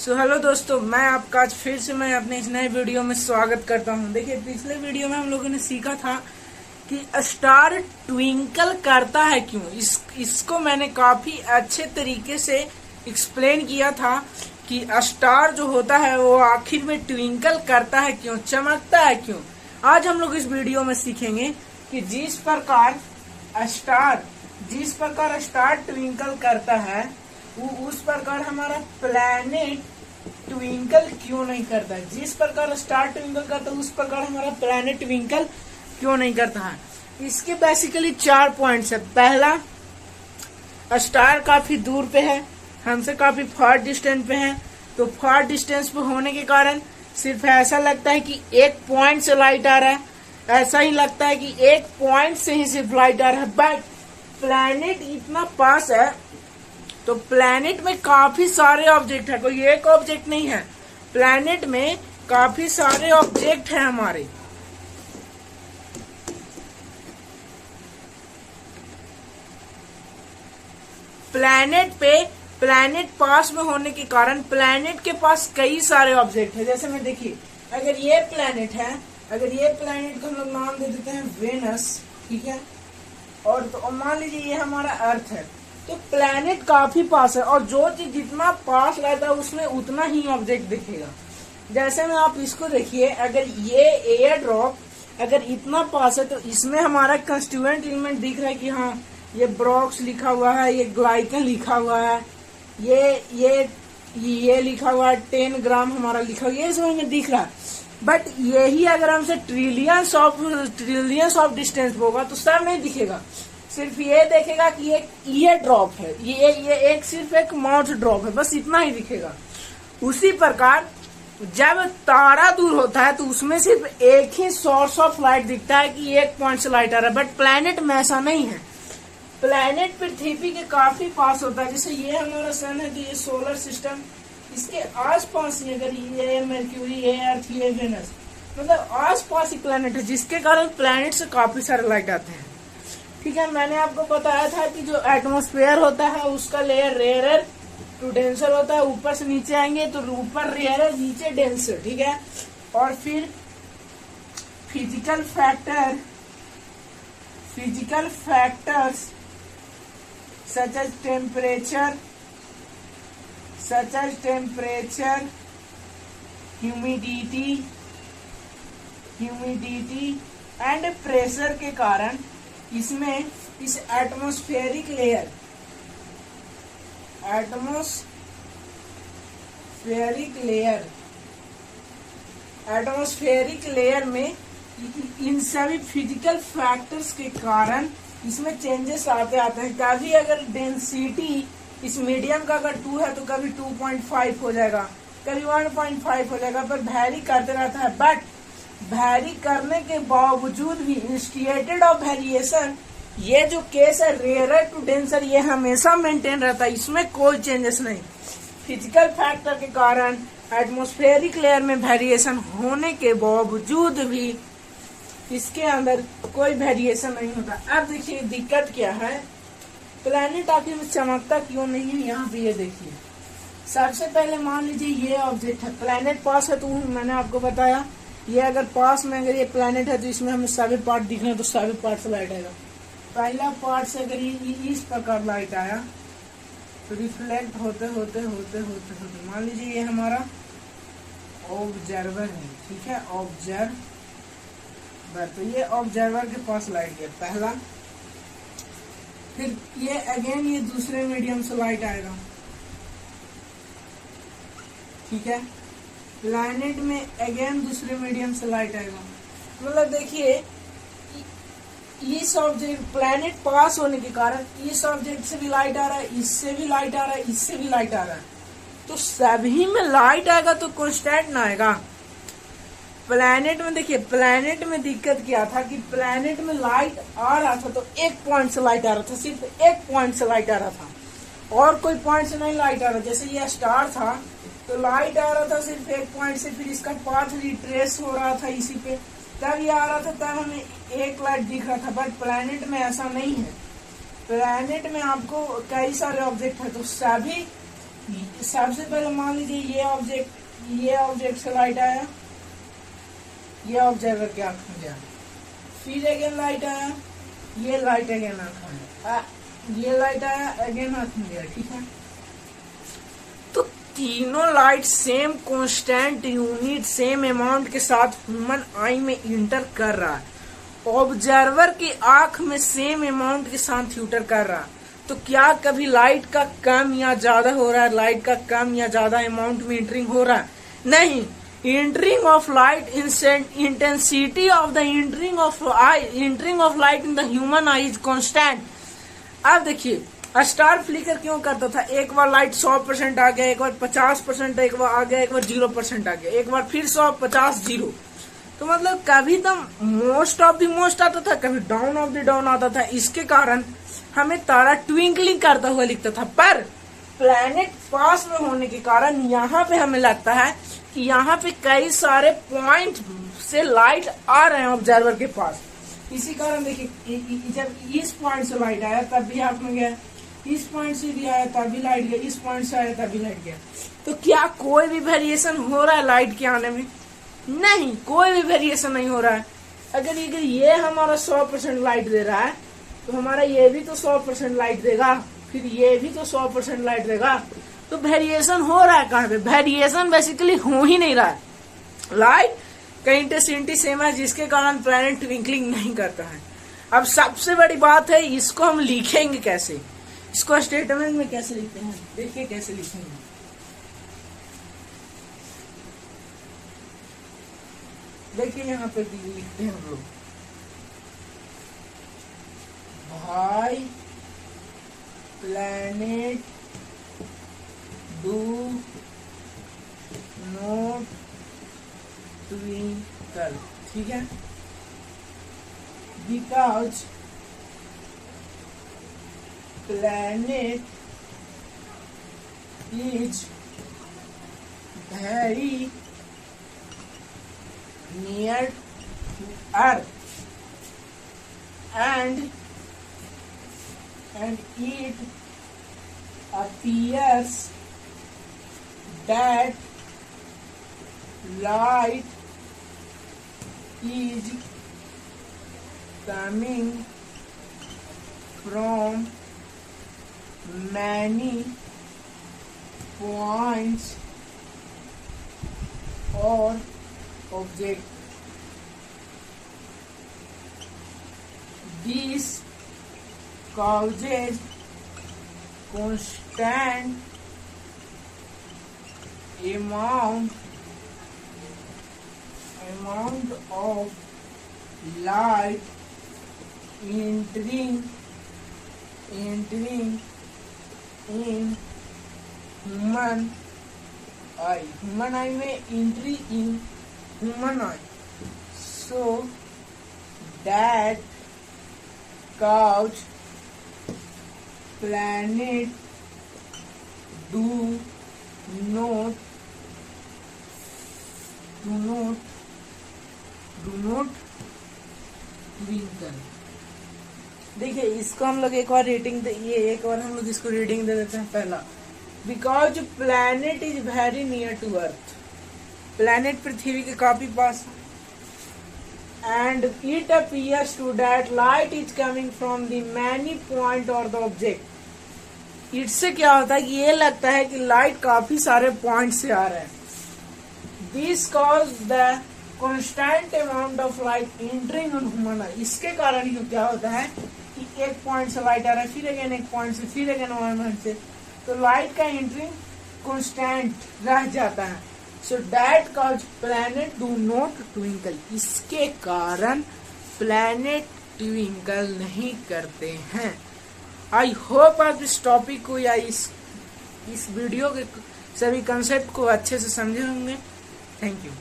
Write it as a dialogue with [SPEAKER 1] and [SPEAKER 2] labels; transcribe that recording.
[SPEAKER 1] Hello दोस्तों, मैं आपका आज फिर से मैं अपने इस नए वीडियो में स्वागत करता हूं। देखिए, पिछले वीडियो में हम लोगों ने सीखा था कि स्टार ट्विंकल करता है क्यों। इसको मैंने काफी अच्छे तरीके से एक्सप्लेन किया था कि स्टार जो होता है वो आखिर में ट्विंकल करता है क्यों, चमकता है क्यों। आज हम लोग इस वीडियो में सीखेंगे कि जिस प्रकार स्टार ट्विंकल करता है वो उस प्रकार हमारा प्लैनेट ट्विंकल क्यों नहीं करता है। जिस प्रकार स्टार ट्विंकल करता है उस प्रकार हमारा प्लैनेट ट्विंकल क्यों नहीं करता है। इसके बेसिकली 4 पॉइंट्स है। पहला, स्टार काफी दूर पे है, हमसे काफी फार डिस्टेंस पे है, तो फार डिस्टेंस पे होने के कारण सिर्फ ऐसा लगता है कि एक पॉइंट से लाइट आ रहा है, ऐसा ही लगता है कि एक पॉइंट से ही सिर्फ लाइट आ रहा है। बट प्लैनेट इतना पास है तो प्लैनेट में काफी सारे ऑब्जेक्ट है, कोई एक ऑब्जेक्ट नहीं है। प्लैनेट में काफी सारे ऑब्जेक्ट है हमारे। प्लैनेट पास में होने के कारण प्लैनेट के पास कई सारे ऑब्जेक्ट है। जैसे में देखिए, अगर ये प्लैनेट है, अगर ये प्लैनेट को हम लोग नाम दे देते हैं वेनस, ठीक है, और तो मान लीजिए ये हमारा अर्थ है, तो प्लैनेट काफी पास है और जो चीज जितना पास रहता है उसमें उतना ही ऑब्जेक्ट दिखेगा। जैसे में आप इसको देखिए, अगर ये एयर ड्रॉप अगर इतना पास है तो इसमें हमारा कंस्टिट्यूएंट एलिमेंट दिख रहा है कि हाँ ये ब्रोक्स लिखा हुआ है, ये ग्लाइकन लिखा हुआ है, ये लिखा हुआ है, 10 ग्राम हमारा लिखा हुआ है, ये सब हमें दिख रहा है। बट यही अगर हमसे ट्रिलियंस ऑफ डिस्टेंस होगा तो सब नहीं दिखेगा, सिर्फ ये देखेगा कि एक ईयर ड्रॉप है, ये एक सिर्फ एक माउथ ड्रॉप है, बस इतना ही दिखेगा। उसी प्रकार जब तारा दूर होता है तो उसमें सिर्फ एक ही सोर्स ऑफ लाइट दिखता है कि एक पॉइंट से लाइट आ रहा है। बट प्लैनेट में ऐसा नहीं है। प्लैनेट पृथ्वी के काफी पास होता है। जैसे ये हमारा सन है तो ये सोलर सिस्टम, इसके आसपास ही अगर ये मर्क्यूरी, ये अर्थ, ये वेनस, मतलब आसपास ही प्लैनेट है, जिसके कारण प्लैनेट से काफी सारे लाइट आते हैं। ठीक है, मैंने आपको बताया था कि जो एटमॉस्फेयर होता है उसका लेयर रेयरर टू डेंसर होता है। ऊपर से नीचे आएंगे तो ऊपर रेयरर, नीचे डेंसर, ठीक है। और फिर physical factors such as temperature, humidity and pressure के कारण इसमें इस एटमॉस्फेरिक लेयर में इन सभी फिजिकल फैक्टर्स के कारण इसमें चेंजेस आते हैं। कभी अगर डेंसिटी इस मीडियम का अगर 2 है तो कभी 2.5 हो जाएगा, कभी 1.5 हो जाएगा, पर वैरी करते रहता है। बट वैरी करने के बावजूद भी इंस्टिगेटेड ऑफ वेरिएशन, ये जो केस है रेयरर टू डेंसर, ये हमेशा मेंटेन रहता है, इसमें कोई चेंजेस नहीं। फिजिकल फैक्टर के कारण एटमॉस्फेरिक लेयर में वेरिएशन होने के बावजूद भी इसके अंदर कोई वेरिएशन नहीं होता। अब देखिए दिक्कत क्या है, प्लैनेट आखिर में चमकता क्यों नहीं है। यहाँ पे ये देखिए, सबसे पहले मान लीजिए ये ऑब्जेक्ट है, प्लैनेट पास है तो मैंने आपको बताया ये अगर पास में अगर ये प्लैनेट है तो इसमें हमें सभी पार्ट दिख रहे हैं, तो सभी पार्ट से लाइट आएगा। पहला पार्ट से अगर ये इस प्रकार लाइट आया तो रिफ्लेक्ट होते मान लीजिए ये हमारा ऑब्जर्वर है, ठीक है, ऑब्जर्वर, तो ये ऑब्जर्वर के पास लाइट है पहला। फिर ये अगेन ये दूसरे मीडियम से लाइट आएगा, ठीक है। प्लैनेट में अगेन दूसरे मीडियम से लाइट आएगा। मतलब देखिए, इस ऑब्जेक्ट प्लैनेट पास होने के कारण इस ऑब्जेक्ट से भी लाइट आ रहा है, इससे भी लाइट आ रहा है, इससे भी लाइट आ रहा है, तो सभी में लाइट आएगा तो कांस्टेंट ना आएगा। प्लैनेट में देखिए, प्लैनेट में दिक्कत क्या था कि प्लैनेट में लाइट आ रहा था तो एक पॉइंट से लाइट आ रहा था, सिर्फ एक पॉइंट से लाइट आ रहा था और कोई पॉइंट से नहीं लाइट आ रहा। जैसे ये स्टार था तो लाइट आ रहा था सिर्फ एक पॉइंट से, फिर इसका पाथ रिट्रेस हो रहा था इसी पे, तब ये आ रहा था, तब हमें एक लाइट दिख रहा था। बट प्लैनेट में ऐसा नहीं है। प्लैनेट में आपको कई सारे ऑब्जेक्ट है तो सभी सबसे पहले मान लीजिए ये ऑब्जेक्ट से लाइट आया, ये ऑब्जर्वर की आंख में गया, फिर अगेन लाइट आया, ये लाइट अगेन आंख में, ये लाइट आया अगेन आंख में गया, ठीक है। तो तीनों light same constant unit same amount के साथ ह्यूमन आई में इंटर कर रहा है, ऑब्जर्वर की आंख में सेम अमाउंट के साथ इंटर कर रहा है। तो क्या कभी लाइट का कम या ज्यादा हो रहा है, लाइट का कम या ज्यादा अमाउंट में इंटरिंग हो रहा है? नहीं। Entering of light intensity of the entering of light in the human eye is constant. अब देखिए स्टार फ्लिकर क्यों करता था, एक बार लाइट 100% आ गया, एक बार 50% एक बार आ गया, एक बार 0% आ गया, एक बार फिर 100, 50, 0। तो मतलब कभी तो मोस्ट ऑफ द मोस्ट आता था, कभी डाउन ऑफ द डाउन आता था। इसके कारण हमें तारा ट्विंकलिंग करता हुआ लिखता था, पर प्लैनेट पास में होने के कारण यहाँ पे हमें लगता है कि यहाँ पे कई सारे पॉइंट से लाइट आ रहे हैं ऑब्जर्वर के पास। इसी कारण देखिए जब इस पॉइंट से लाइट आया तब भी आंख में गया, इस पॉइंट से भी आया तब भी लाइट गया, इस पॉइंट से आया तब भी लाइट गया। तो क्या कोई भी वेरिएशन हो रहा है लाइट के आने में? नहीं, कोई भी वेरिएशन नहीं हो रहा है। अगर ये हमारा 100% लाइट दे रहा है तो हमारा ये भी तो 100% लाइट देगा, फिर ये भी तो 100% लाइट देगा। तो वेरिएशन हो रहा है कहाँ पे? वेरिएशन बेसिकली हो ही नहीं रहा है। लाइट का इंटेंसिटी सेम है, जिसके कारण प्लैनेट ट्विंकलिंग नहीं करता है। अब सबसे बड़ी बात है, इसको हम लिखेंगे कैसे, इसको स्टेटमेंट में कैसे लिखते हैं? देखिए कैसे लिखेंगे। देखिए यहाँ पे लिखते हैं हम लोग, भाई प्लैनेट डू नॉट ट्विंकल, ठीक है, because planet is very near to Earth and it appears that light is coming from many points or object. This causes constant amount of light entering in human eye. Human eye में entry in human eye. So that cause planet do not twinkle. देखिए इसको हम लोग एक बार rating दे, ये एक बार हम लोग इसको रेटिंग दे देते हैं। पहला, because planet is very near to earth, planet पृथ्वी के काफी पास, and it appears to that light is coming from the many point और द ऑब्जेक्ट। इससे क्या होता है कि ये लगता है कि लाइट काफी सारे पॉइंट से आ रहे हैं। This cause the constant amount of light entering on human आई। इसके कारण ही क्या होता है कि एक पॉइंट से लाइट आ रहा है, फिर अगेन एक पॉइंट से, फिर अगेन वन से, तो लाइट का एंटरिंग कॉन्स्टेंट रह जाता है। So that cause planet do not twinkle. इसके कारण प्लैनेट ट्विंकल नहीं करते हैं। आई होप आप इस टॉपिक को या इस वीडियो के सभी कंसेप्ट को अच्छे से समझे होंगे। Thank you.